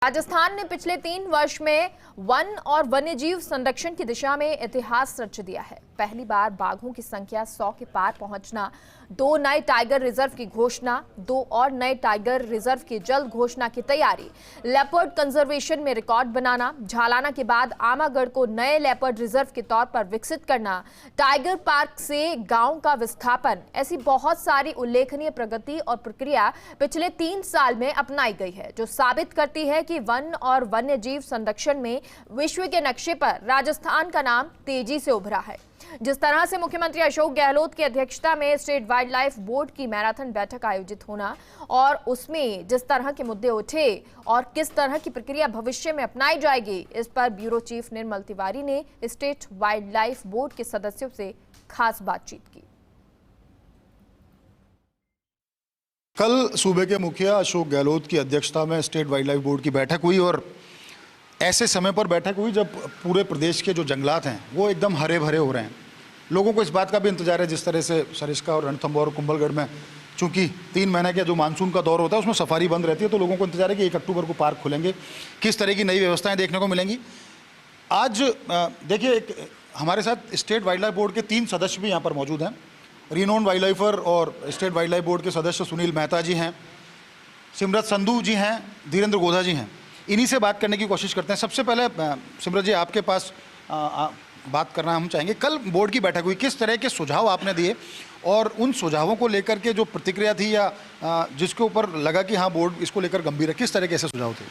राजस्थान ने पिछले 3 वर्ष में वन और वन्यजीव संरक्षण की दिशा में इतिहास रच दिया है। पहली बार बाघों की संख्या 100 के पार पहुंचना, 2 नए टाइगर रिजर्व की घोषणा, 2 और नए टाइगर रिजर्व की जल्द घोषणा की तैयारी, लेपर्ड कंजर्वेशन में रिकॉर्ड बनाना, झालाना के बाद आमागढ़ को नए लेपर्ड रिजर्व के तौर पर विकसित करना, टाइगर पार्क से गांव का विस्थापन, ऐसी बहुत सारी उल्लेखनीय प्रगति और प्रक्रिया पिछले 3 साल में अपनाई गई है, जो साबित करती है कि वन और वन्यजीव संरक्षण में विश्व के नक्शे पर राजस्थान का नाम तेजी से उभरा है। जिस तरह से मुख्यमंत्री अशोक गहलोत की अध्यक्षता में स्टेट वाइल्ड लाइफ बोर्ड की मैराथन बैठक आयोजित होना और उसमें जिस तरह के मुद्दे उठे और किस तरह की प्रक्रिया भविष्य में अपनाई जाएगी, इस पर ब्यूरो चीफ निर्मल तिवारी ने स्टेट वाइल्ड लाइफ बोर्ड के सदस्यों से खास बातचीत की। कल सूबे के मुखिया अशोक गहलोत की अध्यक्षता में स्टेट वाइल्ड लाइफ बोर्ड की बैठक हुई और ऐसे समय पर बैठक हुई जब पूरे प्रदेश के जो जंगलात हैं वो एकदम हरे भरे हो रहे हैं। लोगों को इस बात का भी इंतजार है, जिस तरह से सरिस्का और रणथंभौर और कुंभलगढ़ में चूंकि 3 महीने का जो मानसून का दौर होता है उसमें सफारी बंद रहती है, तो लोगों को इंतजार है कि 1 अक्टूबर को पार्क खुलेंगे, किस तरह की नई व्यवस्थाएं देखने को मिलेंगी। आज देखिए, हमारे साथ स्टेट वाइल्ड लाइफ बोर्ड के 3 सदस्य भी यहाँ पर मौजूद हैं। रिनोन वाइल्ड लाइफर और स्टेट वाइल्ड लाइफ बोर्ड के सदस्य सुनील मेहता जी हैं, सिमरत संधू जी हैं, धीरेन्द्र गोधा जी हैं। इन्हीं से बात करने की कोशिश करते हैं। सबसे पहले सिमरत जी, आपके पास बात करना हम चाहेंगे। कल बोर्ड की बैठक हुई, किस तरह के सुझाव आपने दिए और उन सुझावों को लेकर के जो प्रतिक्रिया थी या जिसके ऊपर लगा कि हाँ बोर्ड इसको लेकर गंभीर है, किस तरह के ऐसे सुझाव थे?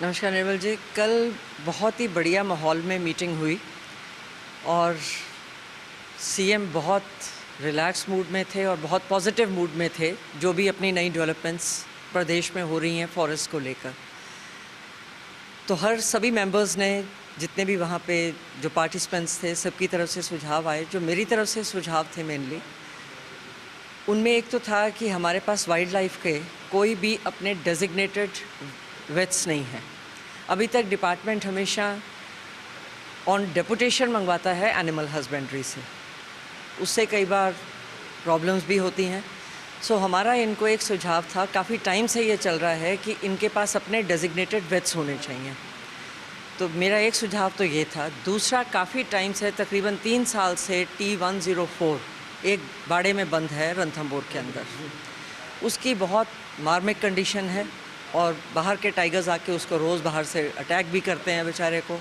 नमस्कार निर्मल जी, कल बहुत ही बढ़िया माहौल में मीटिंग हुई और सीएम बहुत रिलैक्स मूड में थे और बहुत पॉजिटिव मूड में थे, जो भी अपनी नई डेवलपमेंट्स प्रदेश में हो रही हैं फॉरेस्ट को लेकर। तो सभी मेंबर्स ने, जितने भी वहाँ पे जो पार्टिसिपेंट्स थे, सबकी तरफ से सुझाव आए। जो मेरी तरफ से सुझाव थे मेनली, उनमें एक तो था कि हमारे पास वाइल्ड लाइफ के कोई भी अपने डेजिग्नेटेड वेट्स नहीं हैं। अभी तक डिपार्टमेंट हमेशा ऑन डेपुटेशन मंगवाता है एनिमल हस्बेंड्री से, उससे कई बार प्रॉब्लम्स भी होती हैं। सो हमारा इनको एक सुझाव था, काफ़ी टाइम से ये चल रहा है कि इनके पास अपने डेजिग्नेटेड वेट्स होने चाहिए। तो मेरा एक सुझाव तो ये था। दूसरा, काफ़ी टाइम से, तकरीबन 3 साल से T104 एक बाड़े में बंद है रणथंभौर के अंदर। उसकी बहुत मार्मिक कंडीशन है और बाहर के टाइगर्स आके उसको रोज़ बाहर से अटैक भी करते हैं बेचारे को।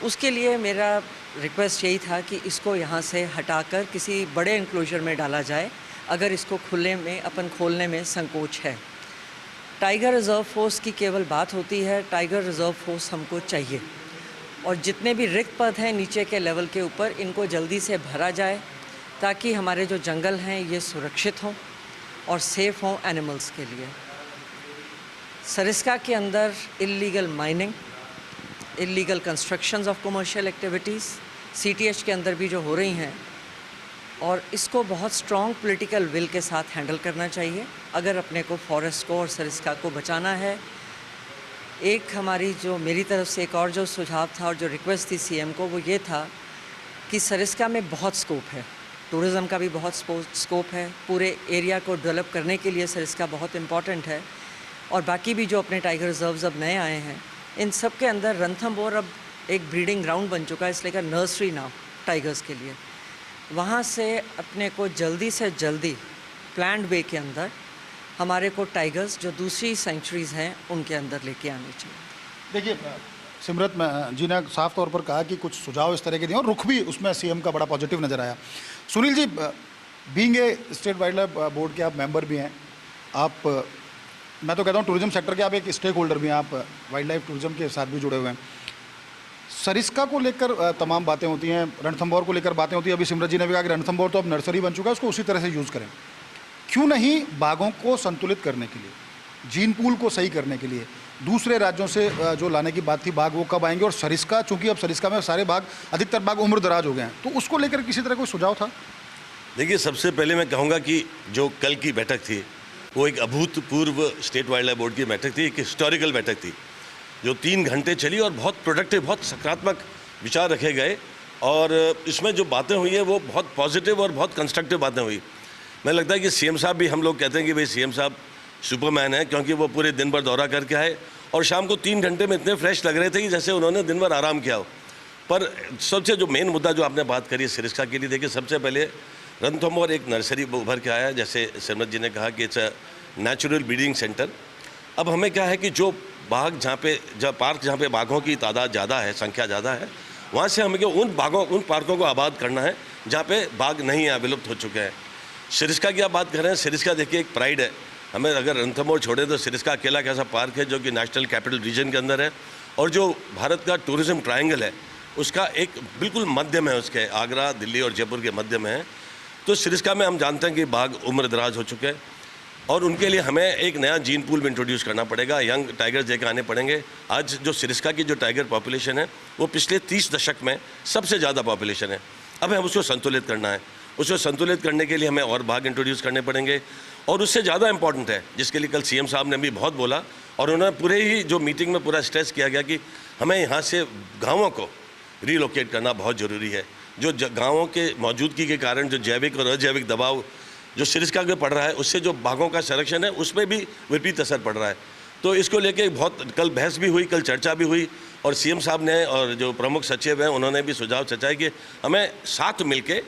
उसके लिए मेरा रिक्वेस्ट यही था कि इसको यहाँ से हटाकर किसी बड़े इंक्लोजर में डाला जाए, अगर इसको खोलने में संकोच है। टाइगर रिज़र्व फोर्स की केवल बात होती है, टाइगर रिज़र्व फोर्स हमको चाहिए और जितने भी रिक्त पद हैं नीचे के लेवल के ऊपर, इनको जल्दी से भरा जाए ताकि हमारे जो जंगल हैं ये सुरक्षित हों और सेफ़ हों एनिमल्स के लिए। सरिस्का के अंदर illegal mining, illegal constructions of commercial activities CTH के अंदर भी जो हो रही हैं, और इसको बहुत स्ट्रॉन्ग पॉलिटिकल विल के साथ हैंडल करना चाहिए अगर अपने को फॉरेस्ट को और सरिस्का को बचाना है। एक हमारी जो मेरी तरफ से एक और जो सुझाव था और जो रिक्वेस्ट थी CM को, वो ये था कि सरिस्का में बहुत स्कोप है, टूरिज़्म का भी बहुत स्कोप है, पूरे एरिया को डेवलप करने के लिए सरिस्का बहुत इम्पॉर्टेंट है। और बाकी भी जो अपने टाइगर रिजर्व्स अब नए आए हैं, इन सब के अंदर रणथंभौर अब एक ब्रीडिंग ग्राउंड बन चुका है, इसलिए का नर्सरी नाउ टाइगर्स के लिए। वहाँ से अपने को जल्दी से जल्दी प्लान्ड वे के अंदर हमारे को टाइगर्स जो दूसरी सेंचुरीज़ हैं उनके अंदर लेके आने चाहिए। देखिए, सिमरत जी ने साफ तौर पर कहा कि कुछ सुझाव इस तरह के दिए और रुख भी उसमें CM का बड़ा पॉजिटिव नज़र आया। Sunil ji, being a state wildlife board के आप मेंबर भी हैं, आप, मैं तो कहता हूँ टूरिज्म सेक्टर के आप एक स्टेक होल्डर भी हैं, आप वाइल्ड लाइफ टूरिज्म के साथ भी जुड़े हुए हैं। सरिस्का को लेकर तमाम बातें होती हैं, रणथंभौर को लेकर बातें होती हैं। अभी सिमरत जी ने भी कहा कि रणथंभौर तो अब नर्सरी बन चुका है, उसको उसी तरह से यूज़ करें। क्यों नहीं बाघों को संतुलित करने के लिए, जीन पूल को सही करने के लिए दूसरे राज्यों से जो लाने की बात थी बाघ, वो कब आएंगे? और सरिस्का, चूँकि अब सरिस्का में सारे बाघ, अधिकतर बाघ उम्र दराज हो गए हैं, तो उसको लेकर किसी तरह कोई सुझाव था? देखिए, सबसे पहले मैं कहूँगा कि जो कल की बैठक थी वो एक अभूतपूर्व स्टेट वाइल्ड लाइफ बोर्ड की बैठक थी, एक हिस्टोरिकल बैठक थी जो 3 घंटे चली और बहुत प्रोडक्टिव, बहुत सकारात्मक विचार रखे गए और इसमें जो बातें हुई हैं वो बहुत पॉजिटिव और बहुत कंस्ट्रक्टिव बातें हुई। मुझे लगता है कि CM साहब भी, हम लोग कहते हैं कि भाई CM साहब सुपरमैन है, क्योंकि वो पूरे दिन भर दौरा करके आए और शाम को 3 घंटे में इतने फ्रेश लग रहे थे कि जैसे उन्होंने दिन भर आराम किया हो। पर सबसे जो मेन मुद्दा जो आपने बात करी सिरसा के लिए, देखिए सबसे पहले रणथंभौर एक नर्सरी उभर के आया, जैसे सिमरत जी ने कहा कि it's a natural breeding centre. अब हमें क्या है कि जो बाग जहाँ पे बाघों की तादाद ज़्यादा है, संख्या ज़्यादा है, वहाँ से हमें उन पार्कों को आबाद करना है जहाँ पे बाघ नहीं है, विलुप्त हो चुके हैं। सिरसा की आप बात कर रहे हैं, सिरसा देखिए एक प्राइड है हमें। अगर रणथंभौर छोड़े तो सिरसा अकेला एक ऐसा पार्क है जो कि नेशनल कैपिटल रीजन के अंदर है और जो भारत का टूरिज्म ट्रायंगल है उसका एक बिल्कुल मध्य में है, उसके आगरा, दिल्ली और जयपुर के मध्य में है। तो सिरसा में हम जानते हैं कि बाघ उम्रदराज हो चुके हैं और उनके लिए हमें एक नया जीन पूल भी इंट्रोड्यूस करना पड़ेगा, यंग टाइगर्स लेकर आने पड़ेंगे। आज जो सिरसा की जो टाइगर पॉपुलेशन है वो पिछले 30 दशक में सबसे ज़्यादा पॉपुलेशन है। अब हमें उसको संतुलित करना है। उसको संतुलित करने के लिए हमें और बाघ इंट्रोड्यूस करने पड़ेंगे और उससे ज़्यादा इंपॉर्टेंट है, जिसके लिए कल सीएम साहब ने भी बहुत बोला और उन्होंने पूरे ही जो मीटिंग में पूरा स्ट्रेस किया गया कि हमें यहाँ से गाँवों को रिलोकेट करना बहुत ज़रूरी है। जो गाँवों के मौजूदगी के कारण जो जैविक और अजैविक दबाव जो सिरसा पे पड़ रहा है, उससे जो बाघों का संरक्षण है उस पर भी विपरीत असर पड़ रहा है। तो इसको लेके बहुत कल बहस भी हुई, कल चर्चा भी हुई और सीएम साहब ने और जो प्रमुख सचिव हैं उन्होंने भी सुझाव चर्चाए कि हमें साथ मिलके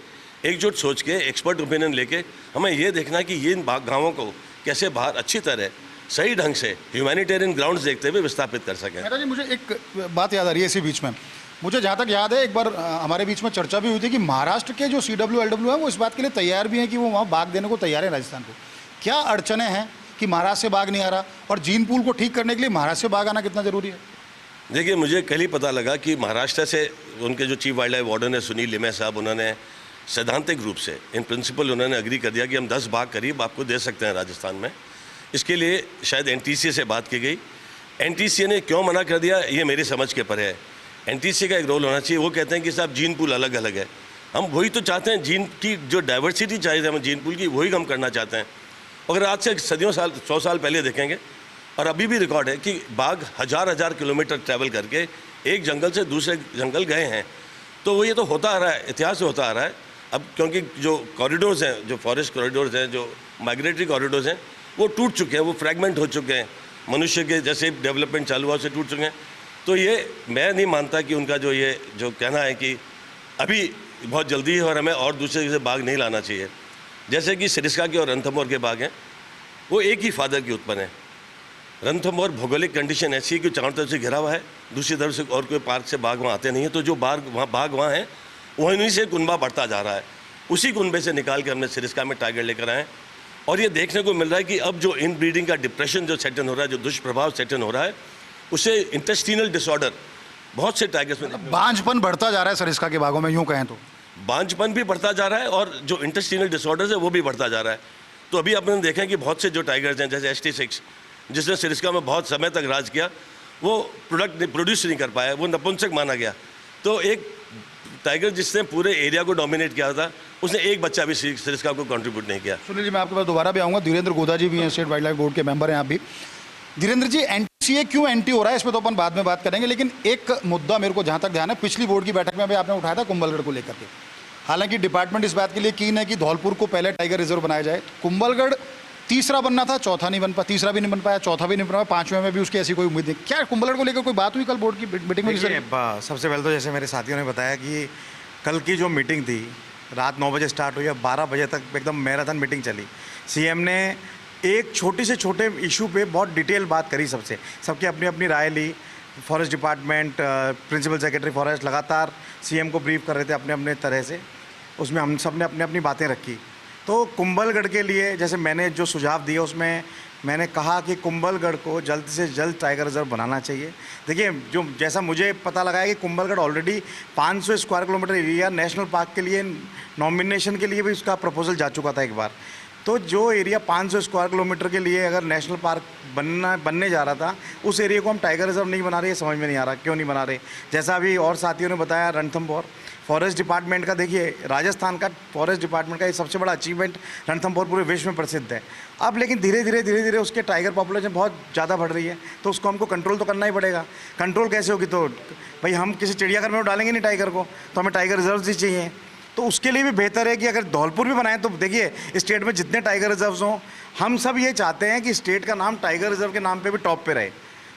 एकजुट सोच के एक्सपर्ट ओपिनियन लेके हमें ये देखना है कि ये इन गाँवों को कैसे बाहर अच्छी तरह सही ढंग से ह्यूमैनिटेरियन ग्राउंड्स देखते हुए विस्थापित कर सकें। मेहता जी, मुझे एक बात याद आ रही है इसी बीच में। मुझे जहाँ तक याद है एक बार हमारे बीच में चर्चा भी हुई थी कि महाराष्ट्र के जो CWLW है वो इस बात के लिए तैयार भी हैं कि वो वहाँ बाघ देने को तैयार है राजस्थान को। क्या अड़चने हैं कि महाराष्ट्र से बाघ नहीं आ रहा और जीन पूल को ठीक करने के लिए महाराष्ट्र से बाघ आना कितना ज़रूरी है? देखिए, मुझे कल ही पता लगा कि महाराष्ट्र से उनके जो चीफ वाइल्ड लाइफ वार्डन है सुनील लिमय साहब, उन्होंने सैद्धांतिक रूप से इन प्रिंसिपल उन्होंने एग्री कर दिया कि हम 10 बाघ करीब आपको दे सकते हैं राजस्थान में। इसके लिए शायद NTC से बात की गई। NTC ने क्यों मना कर दिया ये मेरी समझ के परे है। NTC का एक रोल होना चाहिए। वो कहते हैं कि साहब जीन पूल अलग अलग है, हम वही तो चाहते हैं, जीन की जो डाइवर्सिटी चाहिए हमें जीन पूल की वही हम करना चाहते हैं। अगर आज से सदियों साल 100 साल पहले देखेंगे और अभी भी रिकॉर्ड है कि बाघ हज़ार किलोमीटर ट्रैवल करके एक जंगल से दूसरे जंगल गए हैं। तो वो ये तो होता आ रहा है, इतिहास से होता आ रहा है। अब क्योंकि जो कॉरिडोर्स हैं, जो फॉरेस्ट कॉरिडोर्स हैं, जो माइग्रेटरी कॉरिडोर्स हैं, वो टूट चुके हैं, वो फ्रैगमेंट हो चुके हैं, मनुष्य के जैसे डेवलपमेंट चालू हुआ उससे टूट चुके हैं। तो ये मैं नहीं मानता कि उनका जो कहना है कि अभी बहुत जल्दी है और हमें और दूसरे से बाघ नहीं लाना चाहिए। जैसे कि सिरसा के और रणथंभौर के बाघ हैं, वो एक ही फादर की उत्पन्न है। रणथंभौर भौगोलिक कंडीशन ऐसी है कि चारों तरफ से घिरा हुआ है, दूसरी तरफ से और कोई पार्क से बाघ वहाँ आते नहीं है। तो जो बाघ वहाँ हैं वहीं से कुनबा बढ़ता जा रहा है। उसी कुनबे से निकाल के हमने सिरसा में टाइगर लेकर आए और ये देखने को मिल रहा है कि अब जो इन ब्रीडिंग का डिप्रेशन जो सेटन हो रहा है, जो दुष्प्रभाव सेटन हो रहा है, उससे इंटेस्टिनल डिसऑर्डर बहुत से टाइगर्स में बांझपन बढ़ता जा रहा है सिरसा के बागों में, यूँ कहें तो बांझपन भी बढ़ता जा रहा है और जो इंटेस्टिनल डिसऑर्डर्स है वो भी बढ़ता जा रहा है। तो अभी आपने देखा है कि बहुत से जो टाइगर्स हैं जैसे ST6 जिसने सिरसा में बहुत समय तक राज किया, वो प्रोड्यूस नहीं कर पाया, वो नपुंसक माना गया। तो एक टाइगर जिसने पूरे एरिया को डोमिनेट किया था, उसने एक बच्चा भी सिरसा को कंट्रीब्यूट नहीं किया। सुनील जी, मैं आपके पास दोबारा भी आऊँगा। धीरेन्द्र गोदा जी भी हैं, स्टेट वाइल्ड लाइफ बोर्ड के मेंबर हैं आप भी। धीरेन्द्र जी, NTCA क्यों एंटी हो रहा है, इस पर तो अपन बाद में बात करेंगे, लेकिन एक मुद्दा मेरे को जहाँ तक ध्यान है, पिछली बोर्ड की बैठक में भी आपने उठाया था कुंभलगढ़ को लेकर के। हालांकि डिपार्टमेंट इस बात के लिए कीन है कि धौलपुर को पहले टाइगर रिजर्व बनाया जाए। कुंभलगढ़ तीसरा बनना था, चौथा नहीं बन पाया, तीसरा भी नहीं बन पाया, चौथा भी नहीं बन पाया, 5वें में भी उसकी ऐसी कोई उम्मीद नहीं। क्या कुंभलगढ़ को लेकर कोई बात हुई कल बोर्ड की मीटिंग में? सबसे पहले तो जैसे मेरे साथियों ने बताया कि कल की जो मीटिंग थी रात 9 बजे स्टार्ट हुई है, 12 बजे तक एकदम मैराथन मीटिंग चली। CM ने एक छोटे से छोटे इशू पे बहुत डिटेल बात करी, सबकी अपनी अपनी राय ली। Forest department, principal secretary forest लगातार CM को ब्रीफ कर रहे थे अपने अपने तरह से, उसमें हम सब ने अपनी अपनी बातें रखी। तो कुंभलगढ़ के लिए जैसे मैंने जो सुझाव दिए उसमें मैंने कहा कि कुंभलगढ़ को जल्द से जल्द टाइगर रिजर्व बनाना चाहिए। देखिए, जो जैसा मुझे पता लगा है कि Kumbhalgarh already 500 square kilometre area national park के लिए नॉमिनेशन के लिए भी उसका प्रपोजल जा चुका था एक बार। तो जो एरिया 500 स्क्वायर किलोमीटर के लिए अगर नेशनल पार्क बनने जा रहा था, उस एरिया को हम टाइगर रिजर्व नहीं बना रहे, ये समझ में नहीं आ रहा क्यों नहीं बना रहे। जैसा अभी और साथियों ने बताया, रणथंभौर फॉरेस्ट डिपार्टमेंट का, देखिए राजस्थान का फॉरेस्ट डिपार्टमेंट का ये सबसे बड़ा अचीवमेंट रणथंभौर पूरे विश्व में प्रसिद्ध है। अब लेकिन धीरे धीरे उसके टाइगर पॉपुलेशन बहुत ज़्यादा बढ़ रही है, तो उसको हमको कंट्रोल तो करना ही पड़ेगा। कंट्रोल कैसे होगी? तो भाई हम किसी चिड़ियाघर में डालेंगे नहीं टाइगर को, तो हमें टाइगर रिजर्व ही चाहिए। तो उसके लिए भी बेहतर है कि अगर धौलपुर भी बनाएं, तो देखिए स्टेट में जितने टाइगर रिजर्व्स हों, हम सब ये चाहते हैं कि स्टेट का नाम टाइगर रिजर्व के नाम पे भी टॉप पे रहे।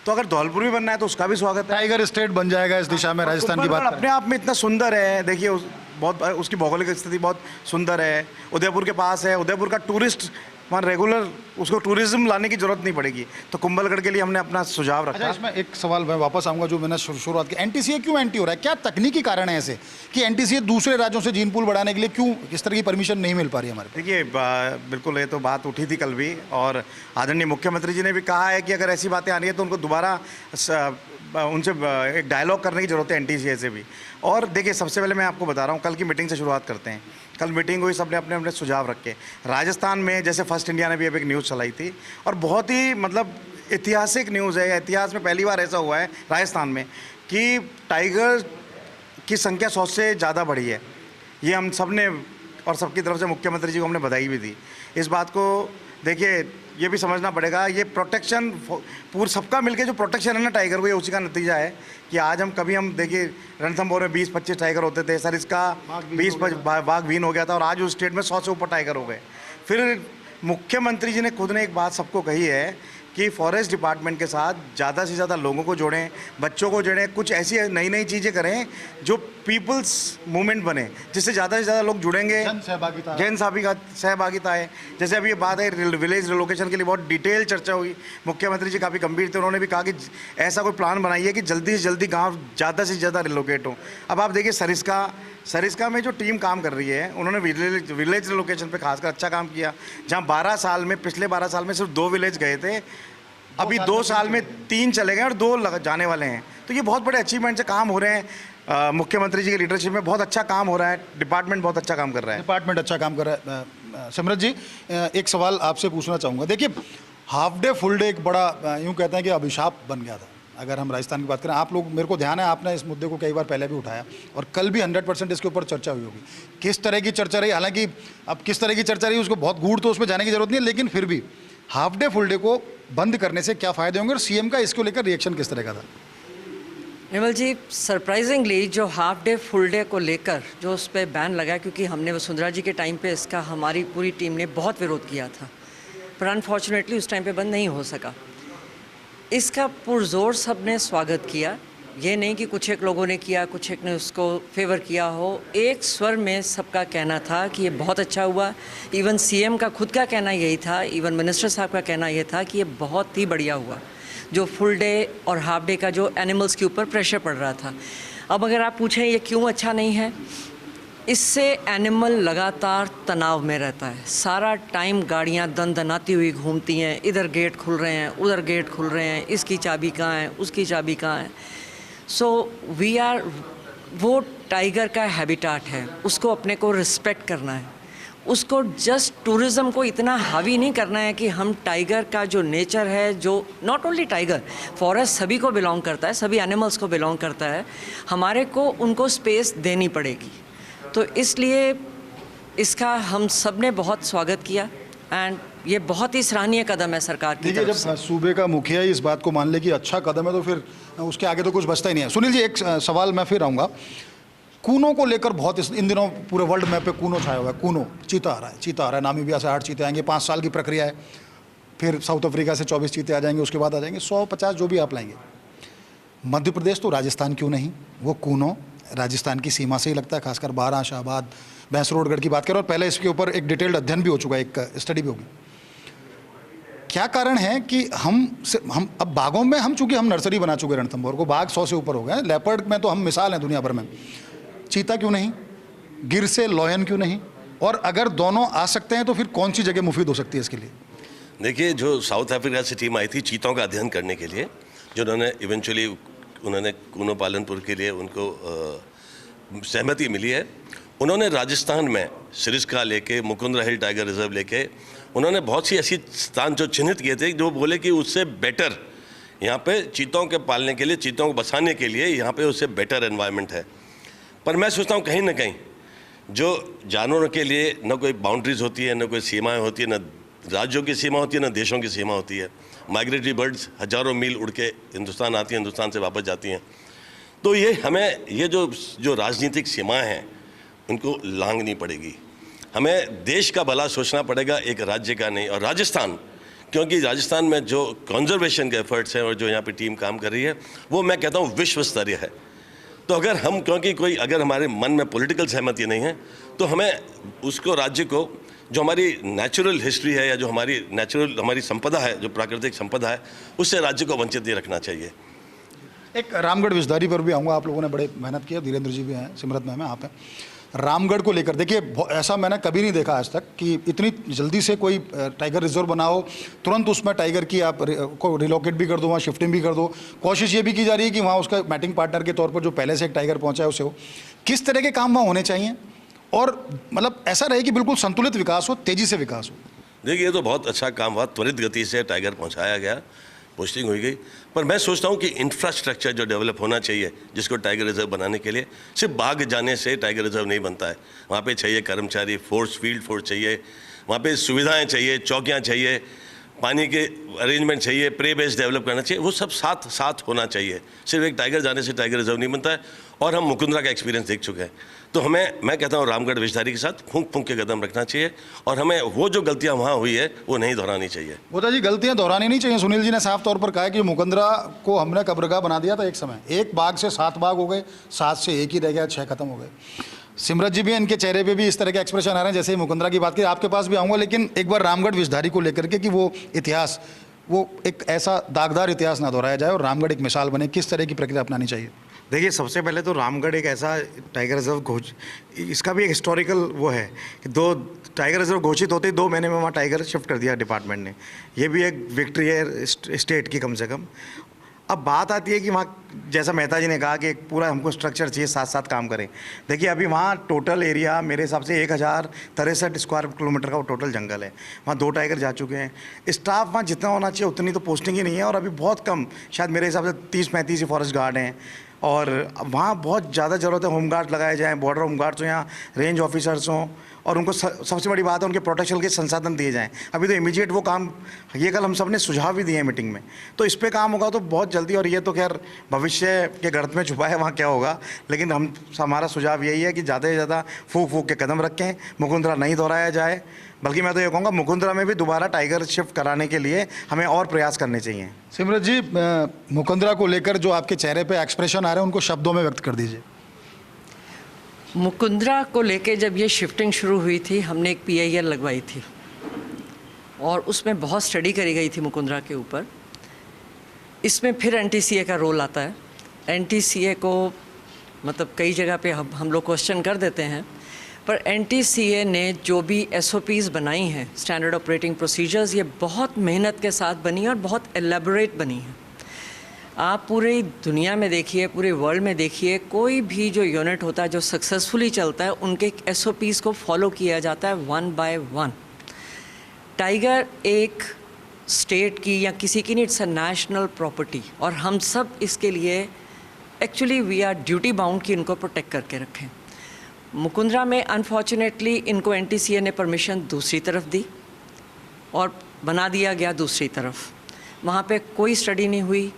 तो अगर धौलपुर भी बनना है तो उसका भी स्वागत है। टाइगर स्टेट बन जाएगा इस दिशा में, राजस्थान की बात कुंभलगढ़ करें। अपने आप में इतना सुंदर है, देखिए बहुत उसकी भौगोलिक स्थिति बहुत सुंदर है, उदयपुर के पास है, उदयपुर का टूरिस्ट वहाँ रेगुलर उसको टूरिज्म लाने की जरूरत नहीं पड़ेगी, तो कुंभलगढ़ के लिए हमने अपना सुझाव अच्छा, रखा। इसमें एक सवाल मैं वापस आऊंगा जो मैंने शुरुआत की, एनटीसीए क्यों एंटी हो रहा है? क्या तकनीकी कारण है ऐसे कि एनटीसीए दूसरे राज्यों से जीन पूल बढ़ाने के लिए क्यों इस तरह की परमिशन नहीं मिल पा रही है हमारे? देखिए बिल्कुल ये तो बात उठी थी कल भी, और आदरणीय मुख्यमंत्री जी ने भी कहा है कि अगर ऐसी बातें आ रही है तो उनको दोबारा उनसे एक डायलॉग करने की ज़रूरत है एनटीसीए से भी। और देखिए सबसे पहले मैं आपको बता रहा हूँ, कल की मीटिंग से शुरुआत करते हैं। कल मीटिंग हुई, सबने अपने अपने सुझाव रखे। राजस्थान में जैसे फर्स्ट इंडिया ने भी अब एक न्यूज़ चलाई थी, और बहुत ही मतलब ऐतिहासिक न्यूज़ है, इतिहास में पहली बार ऐसा हुआ है राजस्थान में कि टाइगर की संख्या 100 से ज़्यादा बढ़ी है। ये हम सब ने और सबकी तरफ से मुख्यमंत्री जी को हमने बधाई भी दी। इस बात को देखिए ये भी समझना पड़ेगा, ये प्रोटेक्शन पूरा सबका मिलके जो प्रोटेक्शन है ना टाइगर को, ये उसी का नतीजा है कि आज हम देखिए रणथंभौर में 20-25 टाइगर होते थे सर, इसका 20 बाघ बीन हो गया था, और आज उस स्टेट में 100 से ऊपर टाइगर हो गए। फिर मुख्यमंत्री जी ने खुद ने एक बात सबको कही है कि फॉरेस्ट डिपार्टमेंट के साथ ज़्यादा से ज़्यादा लोगों को जोड़ें, बच्चों को जोड़ें, कुछ ऐसी नई नई चीज़ें करें जो पीपल्स मूवमेंट बने, जिससे ज़्यादा से ज़्यादा लोग जुड़ेंगे, जन सहभागिता है। जैसे अभी ये बात है विलेज रिलोकेशन के लिए बहुत डिटेल चर्चा हुई, मुख्यमंत्री जी काफ़ी गंभीर थे, उन्होंने भी कहा कि ऐसा कोई प्लान बनाइए कि जल्दी से जल्दी गाँव ज़्यादा से ज़्यादा रिलोकेट हो। अब आप देखिए सरिस्का में जो टीम काम कर रही है, उन्होंने विलेज रिलोकेशन पे खासकर अच्छा काम किया, जहां पिछले 12 साल में सिर्फ 2 विलेज गए थे, अभी 2 साल में 3 चले गए और 2 जाने वाले हैं। तो ये बहुत बड़े अचीवमेंट से काम हो रहे हैं। मुख्यमंत्री जी की लीडरशिप में बहुत अच्छा काम हो रहा है, डिपार्टमेंट बहुत अच्छा काम कर रहा है। डिपार्टमेंट अच्छा काम कर रहा है। सिमरत जी, एक सवाल आपसे पूछना चाहूँगा। देखिए हाफ डे फुल डे एक बड़ा यूँ कहते हैं कि अभिशाप बन गया था। अगर हम राजस्थान की बात करें, आप लोग, मेरे को ध्यान है आपने इस मुद्दे को कई बार पहले भी उठाया और कल भी 100% इसके ऊपर चर्चा हुई होगी। किस तरह की चर्चा रही, हालांकि अब किस तरह की चर्चा रही उसको बहुत गूढ़ तो उसमें जाने की जरूरत नहीं है, लेकिन फिर भी हाफ डे फुल डे को बंद करने से क्या फ़ायदे होंगे और सीएम का इसको लेकर रिएक्शन किस तरह का था? निर्मल जी, सरप्राइजिंगली जो हाफ डे फुल डे को लेकर जो उस पर बैन लगा, क्योंकि हमने वसुंधरा जी के टाइम पे इसका हमारी पूरी टीम ने बहुत विरोध किया था, पर अनफॉर्चुनेटली उस टाइम पे बंद नहीं हो सका। इसका पुरजोर सब ने स्वागत किया, ये नहीं कि कुछ एक लोगों ने किया, कुछ एक ने उसको फेवर किया हो। एक स्वर में सबका कहना था कि ये बहुत अच्छा हुआ। इवन सीएम का खुद का कहना यही था, इवन मिनिस्टर साहब का कहना ये था कि ये बहुत ही बढ़िया हुआ, जो फुल डे और हाफ डे का जो एनिमल्स के ऊपर प्रेशर पड़ रहा था। अब अगर आप पूछें ये क्यों अच्छा नहीं है, इससे एनिमल लगातार तनाव में रहता है। सारा टाइम गाड़ियाँ दनदनाती हुई घूमती हैं, इधर गेट खुल रहे हैं, उधर गेट खुल रहे हैं, इसकी चाबी कहाँ है, उसकी चाबी कहाँ है। सो वो टाइगर का हैबिटाट है, उसको अपने को रिस्पेक्ट करना है, उसको जस्ट टूरिज़्म को इतना हावी नहीं करना है कि हम टाइगर का जो नेचर है, जो नॉट ओनली टाइगर, फॉरेस्ट सभी को बिलोंग करता है, सभी एनिमल्स को बिलोंग करता है, हमारे को उनको स्पेस देनी पड़ेगी। तो इसलिए इसका हम सब ने बहुत स्वागत किया एंड ये बहुत ही सराहनीय कदम है सरकार की तरफ से। जब सूबे का मुखिया ही इस बात को मान ले कि अच्छा कदम है तो फिर उसके आगे तो कुछ बचता ही नहीं है। सुनील जी, एक सवाल मैं फिर आऊँगा, कूनों को लेकर बहुत इन दिनों पूरे वर्ल्ड मैप पे कूनो छाया हुआ है। कूनो चीता आ रहा है, नामीबिया से 8 चीते आएंगे, 5 साल की प्रक्रिया है, फिर साउथ अफ्रीका से 24 चीते आ जाएंगे, उसके बाद आ जाएंगे 100-50 जो भी आप लाएंगे। मध्य प्रदेश तो राजस्थान क्यों नहीं, वो कूनो राजस्थान की सीमा से ही लगता है, खासकर बारां, शाहबाद, भैंसरोडगढ़ की बात करें, और पहले इसके ऊपर एक डिटेल्ड अध्ययन भी हो चुका है, एक स्टडी भी होगी। क्या कारण है कि हम अब बाघों में चूंकि हम नर्सरी बना चुके हैं, रणथंभौर को बाघ 100 से ऊपर हो गए, लेपर्ड में तो हम मिसाल हैं दुनिया भर में, चीता क्यों नहीं, गिर से लॉयन क्यों नहीं, और अगर दोनों आ सकते हैं तो फिर कौन सी जगह मुफीद हो सकती है इसके लिए? देखिए, जो साउथ अफ्रीका से टीम आई थी चीतों का अध्ययन करने के लिए, जिन्होंने इवेंचुअली उन्होंने कूनो पालनपुर के लिए उनको सहमति मिली है, उन्होंने राजस्थान में सरिस्का लेके, मुकुंदरा हिल टाइगर रिजर्व लेके, उन्होंने बहुत सी ऐसी स्थान जो चिन्हित किए थे जो बोले कि उससे बेटर यहाँ पे चीतों के पालने के लिए, चीतों को बसाने के लिए यहाँ पे उससे बेटर एनवायरनमेंट है। पर मैं सोचता हूँ कहीं ना कहीं जो जानवरों के लिए न कोई बाउंड्रीज होती है, न कोई सीमाएँ होती है, न राज्यों की सीमा होती है, न देशों की सीमा होती है। माइग्रेटरी बर्ड्स हज़ारों मील उड़ के हिंदुस्तान आती हैं, हिंदुस्तान से वापस जाती हैं। तो ये हमें ये जो राजनीतिक सीमाएं हैं उनको लांघनी पड़ेगी। हमें देश का भला सोचना पड़ेगा, एक राज्य का नहीं। और राजस्थान क्योंकि राजस्थान में जो कंजर्वेशन के एफर्ट्स हैं और जो यहाँ पे टीम काम कर रही है वो मैं कहता हूँ विश्व स्तरीय है। तो अगर हम क्योंकि अगर हमारे मन में पॉलिटिकल सहमति नहीं है तो हमें उसको राज्य को जो हमारी नेचुरल हिस्ट्री है या जो हमारी संपदा है, जो प्राकृतिक संपदा है, उससे राज्य को वंचित नहीं रखना चाहिए। एक रामगढ़ विषधारी पर भी आऊँगा। आप लोगों ने बड़े मेहनत किया, धीरेन्द्र जी भी हैं, सिमरत मैम है, आप हैं। रामगढ़ को लेकर देखिए, ऐसा मैंने कभी नहीं देखा आज तक कि इतनी जल्दी से कोई टाइगर रिजर्व बनाओ, तुरंत उसमें टाइगर की आप को रिलोकेट भी कर दो, वहाँ शिफ्टिंग भी कर दो। कोशिश ये भी की जा रही है कि वहाँ उसका मैटिंग पार्टनर के तौर पर जो पहले से एक टाइगर पहुँचा है उसे हो। किस तरह के काम वहाँ होने चाहिए और मतलब ऐसा रहे कि बिल्कुल संतुलित विकास हो, तेज़ी से विकास हो? देखिए, ये तो बहुत अच्छा काम हुआ, त्वरित गति से टाइगर पहुँचाया गया, पोस्टिंग हुई गई। पर मैं सोचता हूँ कि इंफ्रास्ट्रक्चर जो डेवलप होना चाहिए जिसको टाइगर रिजर्व बनाने के लिए, सिर्फ बाघ जाने से टाइगर रिजर्व नहीं बनता है। वहाँ पे चाहिए कर्मचारी, फोर्स, फील्ड फोर्स चाहिए, वहाँ पे सुविधाएं चाहिए, चौकियाँ चाहिए, पानी के अरेंजमेंट चाहिए, प्रे बेस डेवलप करना चाहिए। वो सब साथ साथ होना चाहिए। सिर्फ एक टाइगर जाने से टाइगर रिजर्व नहीं बनता है। और हम मुकुंदरा का एक्सपीरियंस देख चुके हैं। तो मैं कहता हूँ रामगढ़ विषधारी के साथ फूंक फूंक के कदम रखना चाहिए और हमें वो जो गलतियाँ वहाँ हुई है वो नहीं दोहरानी चाहिए। बोधा जी, गलतियाँ दोहरानी नहीं चाहिए। सुनील जी ने साफ तौर पर कहा कि मुकुंदरा को हमने कब्रगाह बना दिया था एक समय। एक बाघ से 7 बाघ हो गए, 7 से 1 ही रह गया, 6 खत्म हो गए। सिमरत जी भी, इनके चेहरे पे भी इस तरह के एक्सप्रेशन आ रहे हैं जैसे ही मुकुंदरा की बात की। आपके पास भी आऊँगा, लेकिन एक बार रामगढ़ विषधारी को लेकर के कि वो इतिहास, वो एक ऐसा दागदार इतिहास ना दोहराया जाए और रामगढ़ एक मिसाल बने, किस तरह की प्रक्रिया अपनानी चाहिए? देखिए, सबसे पहले तो रामगढ़ एक ऐसा टाइगर रिजर्व इसका भी एक हिस्टोरिकल वो है कि 2 टाइगर रिजर्व घोषित होते ही 2 महीने में वहाँ टाइगर शिफ्ट कर दिया डिपार्टमेंट ने। ये भी एक विक्ट्री है स्टेट की कम से कम। अब बात आती है कि वहाँ जैसा मेहता जी ने कहा कि एक पूरा हमको स्ट्रक्चर चाहिए, साथ साथ काम करें। देखिए, अभी वहाँ टोटल एरिया मेरे हिसाब से 1063 स्क्वायर किलोमीटर का वो टोटल जंगल है। वहाँ 2 टाइगर जा चुके हैं। स्टाफ वहाँ जितना होना चाहिए उतनी तो पोस्टिंग ही नहीं है और अभी बहुत कम, शायद मेरे हिसाब से 30-35 ही फॉरेस्ट गार्ड हैं। और वहाँ बहुत ज़्यादा ज़रूरत है होम गार्ड लगाए जाएँ, बॉर्डर होम गार्ड्स हो, यहाँ रेंज ऑफिसर्स हों और उनको सबसे बड़ी बात है उनके प्रोटेक्शन के संसाधन दिए जाएं। अभी तो इमीडिएट वो काम, ये कल हम सब ने सुझाव भी दिए हैं मीटिंग में, तो इस पे काम होगा तो बहुत जल्दी। और ये तो खैर भविष्य के गर्त में छुपा है, वहाँ क्या होगा, लेकिन हमारा सुझाव यही है कि ज़्यादा से ज़्यादा फूक फूक के कदम रखें, मुकुंदरा नहीं दोहराया जाए। बल्कि मैं तो ये कहूँगा मुकुंदरा में भी दोबारा टाइगर शिफ्ट कराने के लिए हमें और प्रयास करने चाहिए। सिमरत जी, मुकुंदरा को लेकर जो आपके चेहरे पे एक्सप्रेशन आ रहे हैं उनको शब्दों में व्यक्त कर दीजिए। मुकुंदरा को लेके जब ये शिफ्टिंग शुरू हुई थी, हमने एक PIL लगवाई थी और उसमें बहुत स्टडी करी गई थी मुकुंदरा के ऊपर। इसमें फिर NTCA का रोल आता है। NTCA को मतलब कई जगह पे हम लोग क्वेश्चन कर देते हैं, पर NTCA ने जो भी SOPs बनाई हैं, स्टैंडर्ड ऑपरेटिंग प्रोसीजर्स, ये बहुत मेहनत के साथ बनी और बहुत एलेबोरेट बनी है। आप पूरी दुनिया में देखिए, पूरे वर्ल्ड में देखिए, कोई भी जो यूनिट होता है जो सक्सेसफुली चलता है, उनके SOPs को फॉलो किया जाता है 1 by 1। टाइगर एक स्टेट की या किसी की नहीं, इट्स अ नेशनल प्रॉपर्टी और हम सब इसके लिए actually we are duty bound कि इनको प्रोटेक्ट करके रखें। मुकुंदरा में अनफॉर्चुनेटली इनको NTCA ने परमिशन दूसरी तरफ दी और बना दिया गया दूसरी तरफ। वहाँ पे कोई स्टडी नहीं हुई,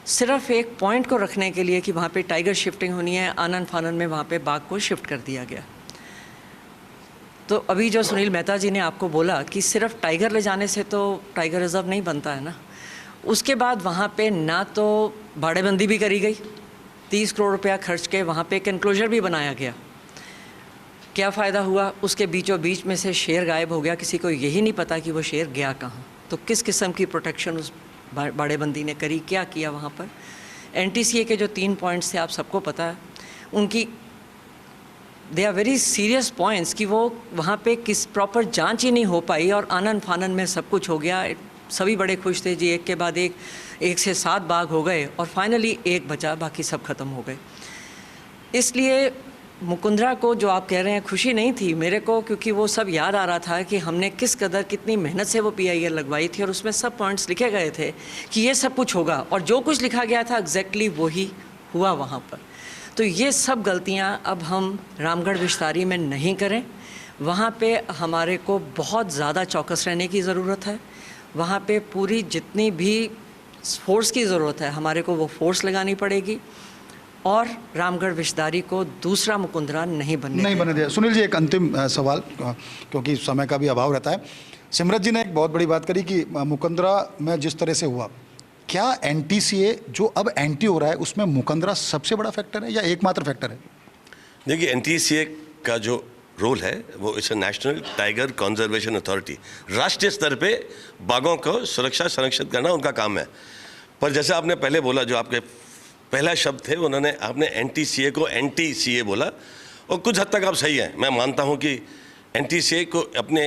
सिर्फ एक पॉइंट को रखने के लिए कि वहाँ पे टाइगर शिफ्टिंग होनी है, आनन फानन में वहाँ पे बाघ को शिफ्ट कर दिया गया। तो अभी जो सुनील मेहता जी ने आपको बोला कि सिर्फ टाइगर ले जाने से तो टाइगर रिजर्व नहीं बनता है ना, उसके बाद वहाँ पे ना तो बाड़ेबंदी भी करी गई, 30 करोड़ रुपया खर्च के वहाँ पे एक एनक्लोजर भी बनाया गया। क्या फ़ायदा हुआ? उसके बीचों बीच में से शेर गायब हो गया, किसी को यही नहीं पता कि वो शेर गया कहाँ। तो किस किस्म की प्रोटेक्शन उस बाड़ेबंदी ने करी, क्या किया वहाँ पर? NTCA के जो 3 पॉइंट्स थे आप सबको पता है, उनकी they are very serious points कि वो वहाँ पे किस प्रॉपर जांच ही नहीं हो पाई और आनन फानन में सब कुछ हो गया। सभी बड़े खुश थे जी, एक के बाद एक से 7 बाघ हो गए और फाइनली 1 बचा, बाकी सब ख़त्म हो गए। इसलिए मुकुंदरा को जो आप कह रहे हैं खुशी नहीं थी मेरे को, क्योंकि वो सब याद आ रहा था कि हमने किस कदर कितनी मेहनत से वो PIL लगवाई थी और उसमें सब पॉइंट्स लिखे गए थे कि ये सब कुछ होगा और जो कुछ लिखा गया था एग्जैक्टली वही हुआ वहाँ पर। तो ये सब गलतियाँ अब हम रामगढ़ विषधारी में नहीं करें। वहाँ पे हमारे को बहुत ज़्यादा चौकस रहने की ज़रूरत है। वहाँ पे पूरी जितनी भी फोर्स की ज़रूरत है हमारे को वो फोर्स लगानी पड़ेगी और रामगढ़ विषधारी को दूसरा मुकुंदरा नहीं बनने दिया। सुनील जी, एक अंतिम सवाल, क्योंकि समय का भी अभाव रहता है। सिमरत जी ने एक बहुत बड़ी बात करी कि मुकंदरा में जिस तरह से हुआ, क्या एनटीसीए जो अब एंटी हो रहा है उसमें मुकंदरा सबसे बड़ा फैक्टर है या एकमात्र फैक्टर है? देखिए, एनटीसीए का जो रोल है वो इस नेशनल टाइगर कंजर्वेशन अथॉरिटी, राष्ट्रीय स्तर पे बाघों को सुरक्षा संरक्षित करना उनका काम है। पर जैसे आपने पहले बोला, जो आपके पहला शब्द थे, उन्होंने आपने एनटीसीए को एनटीसीए बोला, और कुछ हद तक आप सही हैं। मैं मानता हूं कि एनटीसीए को अपने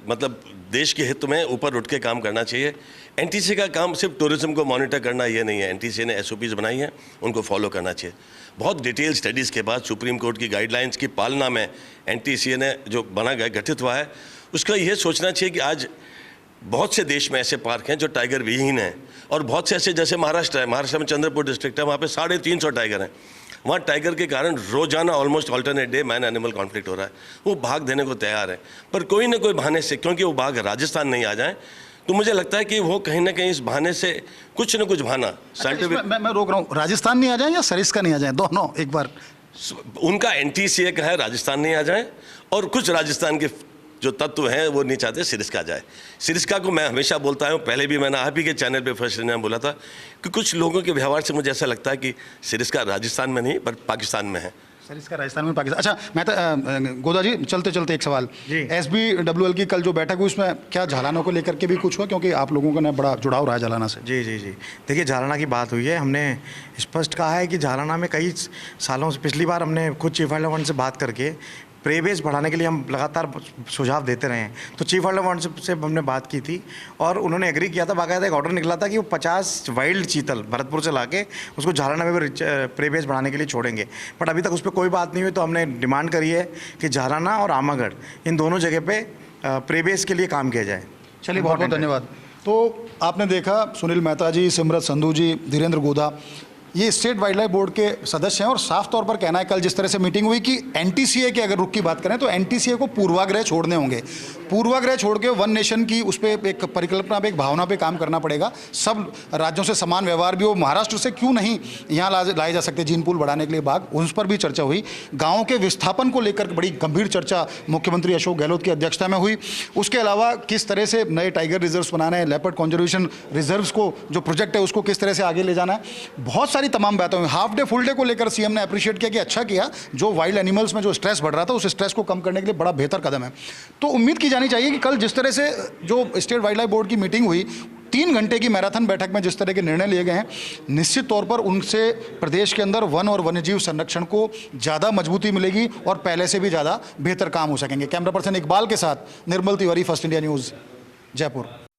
मतलब देश के हित में ऊपर उठ के काम करना चाहिए। एनटीसीए का काम सिर्फ टूरिज्म को मॉनिटर करना ये नहीं है। एनटीसीए ने एसओपीज बनाई हैं, उनको फॉलो करना चाहिए। बहुत डिटेल स्टडीज़ के बाद सुप्रीम कोर्ट की गाइडलाइंस की पालना में एनटीसीए ने जो बना गया, गठित हुआ है, उसका ये सोचना चाहिए कि आज बहुत से देश में ऐसे पार्क हैं जो टाइगर विहीन हैं, और बहुत से ऐसे, जैसे महाराष्ट्र है, महाराष्ट्र में चंद्रपुर डिस्ट्रिक्ट है, वहाँ पे 350 टाइगर हैं। वहाँ टाइगर के कारण रोजाना almost alternate day man animal conflict हो रहा है। वो भाग देने को तैयार है, पर कोई ना कोई बहाने से, क्योंकि वो बाघ राजस्थान नहीं आ जाए, तो मुझे लगता है कि वो कहीं ना कहीं इस बहाने से कुछ न कुछ बहाना साइंटिफिक। मैं रोक रहा हूँ, राजस्थान नहीं आ जाए या सरिस्का नहीं आ जाए, दोनों एक बार। उनका एनटीसीए का है राजस्थान नहीं आ जाए, और कुछ राजस्थान के जो तत्व हैं वो नहीं चाहते सिरिस्का जाए। सिरिस्का को मैं हमेशा बोलता हूँ, पहले भी मैंने आप ही के चैनल पे फर्स्ट में बोला था कि कुछ लोगों के व्यवहार से मुझे ऐसा लगता है कि सिरिस्का राजस्थान में नहीं पर पाकिस्तान में है। सरिस्का राजस्थान में, पाकिस्तान। अच्छा, मैं तो गोदा जी चलते चलते एक सवाल, SBWL की कल जो बैठक हुई उसमें क्या झालाना को लेकर के भी कुछ हुआ, क्योंकि आप लोगों का ना बड़ा जुड़ाव रहा है झालाना से? जी जी जी, देखिए झालाना की बात हुई है, हमने स्पष्ट कहा है कि झालाना में कई सालों से, पिछली बार हमने खुद चीफ वाइल्ड लाइफ से बात करके प्रे बेस बढ़ाने के लिए हम लगातार सुझाव देते रहे हैं। तो चीफ वाइल्ड लाइफ से हमने बात की थी और उन्होंने एग्री किया था, बाकायदा एक ऑर्डर निकला था कि वो 50 वाइल्ड चीतल भरतपुर से लाके उसको झालाना में भी प्रे बेस बढ़ाने के लिए छोड़ेंगे। बट अभी तक उस पर कोई बात नहीं हुई, तो हमने डिमांड करी है कि झालाना और आमागढ़ इन दोनों जगह पे प्रे बेस के लिए काम किया जाए। चलिए, बहुत बहुत धन्यवाद। तो आपने देखा, सुनील मेहता जी, सिमरत संधू जी, धीरेन्द्र गोदा, ये स्टेट वाइल्ड लाइफ बोर्ड के सदस्य हैं, और साफ तौर पर कहना है कल जिस तरह से मीटिंग हुई कि एनटीसीए के अगर रुख की बात करें तो एनटीसीए को पूर्वाग्रह छोड़ने होंगे। पूर्वाग्रह छोड़ के वन नेशन की उस पर एक परिकल्पना पे, एक भावना पे काम करना पड़ेगा। सब राज्यों से समान व्यवहार भी हो। महाराष्ट्र से क्यों नहीं यहाँ लाए जा सकते जीन पूल बढ़ाने के लिए बाघ, उस पर भी चर्चा हुई। गाँव के विस्थापन को लेकर बड़ी गंभीर चर्चा मुख्यमंत्री अशोक गहलोत की अध्यक्षता में हुई। उसके अलावा किस तरह से नए टाइगर रिजर्व्स बनाना है, लेपर्ड कंजर्वेशन रिजर्व्स को जो प्रोजेक्ट है उसको किस तरह से आगे ले जाना है, बहुत सारी तमाम बातें हुई। हाफ डे फुल डे को लेकर सीएम ने अप्रिशिएट किया कि अच्छा किया, जो वाइल्ड एनिमल्स में जो स्ट्रेस बढ़ रहा था उस स्ट्रेस को कम करने के लिए बड़ा बेहतर कदम है। तो उम्मीद की जानी चाहिए कि कल जिस तरह से जो स्टेट वाइल्ड लाइफ बोर्ड की मीटिंग हुई, 3 घंटे की मैराथन बैठक में जिस तरह के निर्णय लिए गए हैं, निश्चित तौर पर उनसे प्रदेश के अंदर वन और वन्यजीव संरक्षण को ज़्यादा मजबूती मिलेगी और पहले से भी ज़्यादा बेहतर काम हो सकेंगे। कैमरा पर्सन इकबाल के साथ Nirmal Tiwari, first India news, Jaipur.